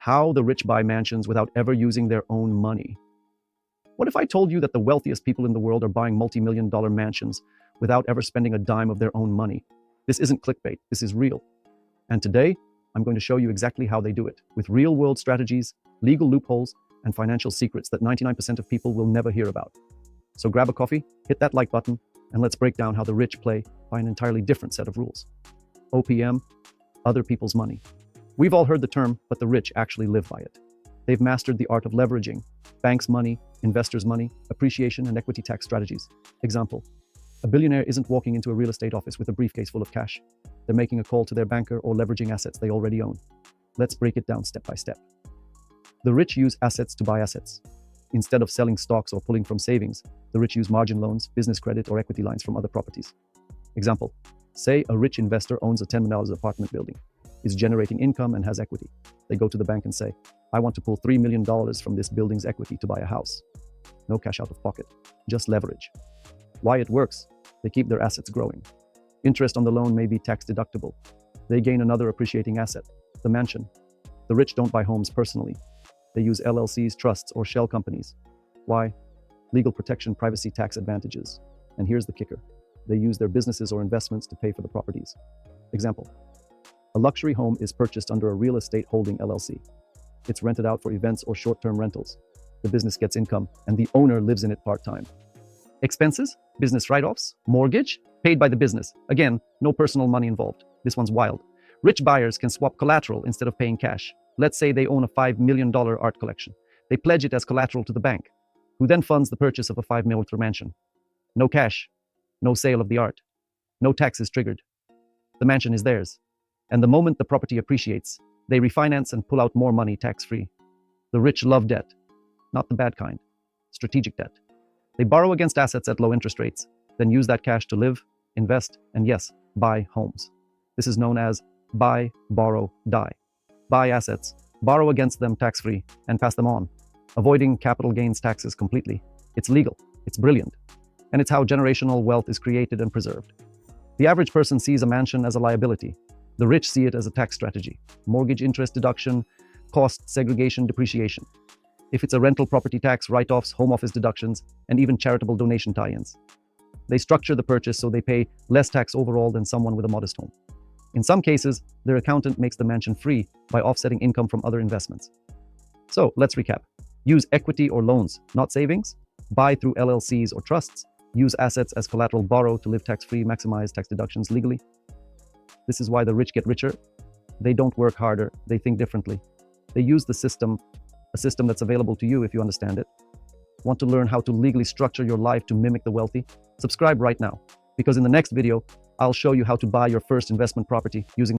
How the rich buy mansions without ever using their own money. What if I told you that the wealthiest people in the world are buying multi-million-dollar mansions without ever spending a dime of their own money? This isn't clickbait, this is real. And today, I'm going to show you exactly how they do it, with real-world strategies, legal loopholes, and financial secrets that 99% of people will never hear about. So grab a coffee, hit that like button, and let's break down how the rich play by an entirely different set of rules. OPM, other people's money. We've all heard the term, but the rich actually live by it. They've mastered the art of leveraging banks' money, investors' money, appreciation, and equity tax strategies. Example, a billionaire isn't walking into a real estate office with a briefcase full of cash. They're making a call to their banker or leveraging assets they already own. Let's break it down step by step. The rich use assets to buy assets. Instead of selling stocks or pulling from savings, the rich use margin loans, business credit, or equity lines from other properties. Example, say a rich investor owns a $10 million apartment building, is generating income and has equity. They go to the bank and say, I want to pull $3 million from this building's equity to buy a house. No cash out of pocket, just leverage. Why it works? They keep their assets growing. Interest on the loan may be tax deductible. They gain another appreciating asset, the mansion. The rich don't buy homes personally. They use LLCs, trusts, or shell companies. Why? Legal protection, privacy, tax advantages. And here's the kicker. They use their businesses or investments to pay for the properties. Example, a luxury home is purchased under a real estate holding LLC. It's rented out for events or short-term rentals. The business gets income, and the owner lives in it part-time. Expenses, business write-offs, mortgage, paid by the business. Again, no personal money involved. This one's wild. Rich buyers can swap collateral instead of paying cash. Let's say they own a $5 million art collection. They pledge it as collateral to the bank, who then funds the purchase of a $5 million mansion. No cash, no sale of the art, no tax is triggered. The mansion is theirs. And the moment the property appreciates, they refinance and pull out more money tax-free. The rich love debt, not the bad kind, strategic debt. They borrow against assets at low interest rates, then use that cash to live, invest, and yes, buy homes. This is known as buy, borrow, die. Buy assets, borrow against them tax-free, and pass them on, avoiding capital gains taxes completely. It's legal, it's brilliant, and it's how generational wealth is created and preserved. The average person sees a mansion as a liability. The rich see it as a tax strategy, mortgage interest deduction, cost segregation, depreciation. If it's a rental property tax, write-offs, home office deductions, and even charitable donation tie-ins. They structure the purchase so they pay less tax overall than someone with a modest home. In some cases, their accountant makes the mansion free by offsetting income from other investments. So let's recap. Use equity or loans, not savings. Buy through LLCs or trusts. Use assets as collateral, borrow to live tax-free, maximize tax deductions legally. This is why the rich get richer. They don't work harder, they think differently. They use the system, a system that's available to you if you understand it. Want to learn how to legally structure your life to mimic the wealthy? Subscribe right now, because in the next video, I'll show you how to buy your first investment property using